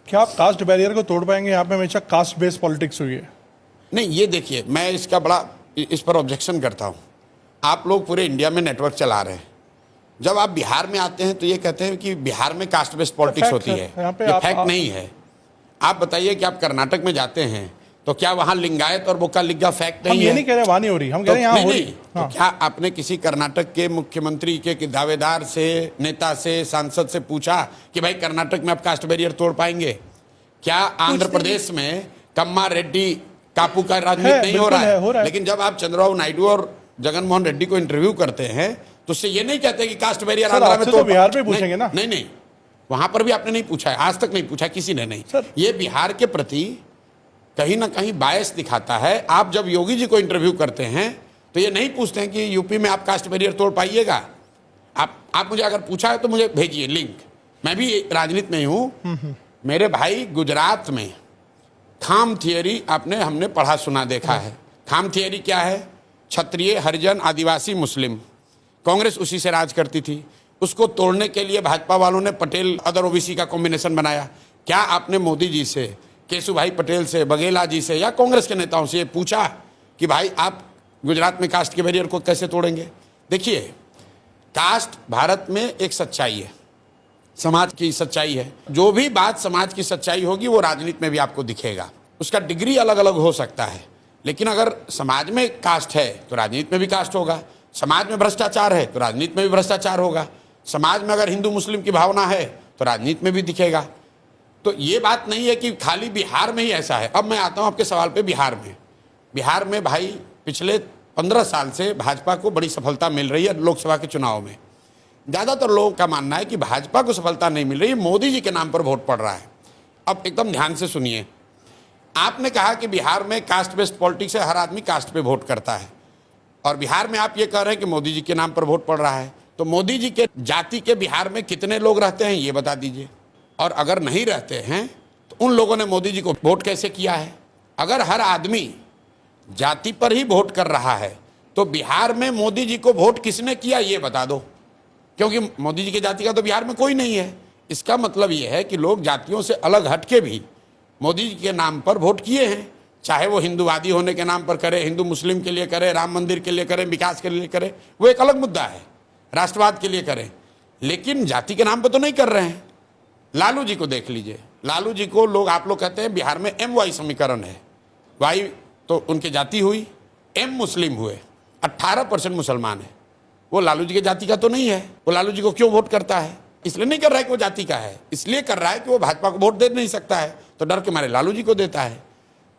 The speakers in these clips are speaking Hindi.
क्या आप कास्ट बैरियर को तोड़ पाएंगे? यहाँ पे हमेशा कास्ट बेस्ड पॉलिटिक्स हुई है। नहीं, ये देखिए, मैं इसका बड़ा इस पर ऑब्जेक्शन करता हूँ। आप लोग पूरे इंडिया में नेटवर्क चला रहे हैं, जब आप बिहार में आते हैं तो ये कहते हैं कि बिहार में कास्ट बेस्ड पॉलिटिक्स होती है। ये फैक्ट नहीं है। आप बताइए कि आप कर्नाटक में जाते हैं तो क्या वहाँ लिंगायत और बोका लिग्गा फैक्ट नहीं है? हम ये नहीं कह रहे वहाँ नहीं हो रही, हम कह रहे हैं यहाँ हो रही। तो क्या आपने किसी कर्नाटक के मुख्यमंत्री के दावेदार से, नेता से, सांसद से पूछा कि भाई कर्नाटक में आप कास्ट बैरियर तोड़ पाएंगे? क्या आंध्र प्रदेश में कम्मा रेड्डी कापू का राजनीति नहीं हो रहा है? लेकिन जब आप चंद्रबाबू नायडू और जगनमोहन रेड्डी को इंटरव्यू करते हैं तो उससे ये नहीं कहते कि कास्ट बैरियर आंध्र में तो बिहार में पूछेंगे ना। नहीं, वहां पर भी आपने नहीं पूछा है, आज तक नहीं पूछा किसी ने। नहीं, ये बिहार के प्रति कहीं ना कहीं बायस दिखाता है। आप जब योगी जी को इंटरव्यू करते हैं तो ये नहीं पूछते हैं कि यूपी में आप कास्ट बैरियर तोड़ पाइएगा। आप मुझे अगर पूछा है तो मुझे भेजिए लिंक। मैं भी राजनीति में हूँ। मेरे भाई गुजरात में खाम थियरी हमने पढ़ा सुना देखा है। खाम थियरी क्या है? क्षत्रिय, हरिजन, आदिवासी, मुस्लिम, कांग्रेस उसी से राज करती थी। उसको तोड़ने के लिए भाजपा वालों ने पटेल अदर ओबीसी का कॉम्बिनेशन बनाया। क्या आपने मोदी जी से, केशुभाई पटेल से, बघेला जी से या कांग्रेस के नेताओं से ये पूछा कि भाई आप गुजरात में कास्ट के बैरियर को कैसे तोड़ेंगे? देखिए, कास्ट भारत में एक सच्चाई है, समाज की सच्चाई है। जो भी बात समाज की सच्चाई होगी वो राजनीति में भी आपको दिखेगा। उसका डिग्री अलग अलग हो सकता है, लेकिन अगर समाज में कास्ट है तो राजनीति में भी कास्ट होगा। समाज में भ्रष्टाचार है तो राजनीति में भी भ्रष्टाचार होगा। समाज में अगर हिंदू मुस्लिम की भावना है तो राजनीति में भी दिखेगा। तो ये बात नहीं है कि खाली बिहार में ही ऐसा है। अब मैं आता हूँ आपके सवाल पे। बिहार में भाई पिछले 15 साल से भाजपा को बड़ी सफलता मिल रही है लोकसभा के चुनाव में। ज़्यादातर लोगों का मानना है कि भाजपा को सफलता नहीं मिल रही है, मोदी जी के नाम पर वोट पड़ रहा है। अब एकदम ध्यान से सुनिए। आपने कहा कि बिहार में कास्ट बेस्ड पॉलिटिक्स है, हर आदमी कास्ट पे वोट करता है, और बिहार में आप ये कह रहे हैं कि मोदी जी के नाम पर वोट पड़ रहा है। तो मोदी जी के जाति के बिहार में कितने लोग रहते हैं ये बता दीजिए। और अगर नहीं रहते हैं तो उन लोगों ने मोदी जी को वोट कैसे किया है? अगर हर आदमी जाति पर ही वोट कर रहा है तो बिहार में मोदी जी को वोट किसने किया ये बता दो, क्योंकि मोदी जी की जाति का तो बिहार में कोई नहीं है। इसका मतलब ये है कि लोग जातियों से अलग हट के भी मोदी जी के नाम पर वोट किए हैं। चाहे वो हिंदूवादी होने के नाम पर करे, हिंदू मुस्लिम के लिए करे, राम मंदिर के लिए करे, विकास के लिए करे, वो एक अलग मुद्दा है, राष्ट्रवाद के लिए करे, लेकिन जाति के नाम पर तो नहीं कर रहे हैं। लालू जी को देख लीजिए। लालू जी को लोग, आप लोग कहते हैं बिहार में MY समीकरण है। वाई तो उनकी जाति हुई, M मुस्लिम हुए, 18% मुसलमान है। वो लालू जी की जाति का तो नहीं है। वो लालू जी को क्यों वोट करता है? इसलिए नहीं कर रहा है कि वो जाति का है, इसलिए कर रहा है कि वो भाजपा को वोट दे नहीं सकता है, तो डर के मारे लालू जी को देता है।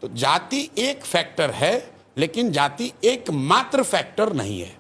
तो जाति एक फैक्टर है, लेकिन जाति एकमात्र फैक्टर नहीं है।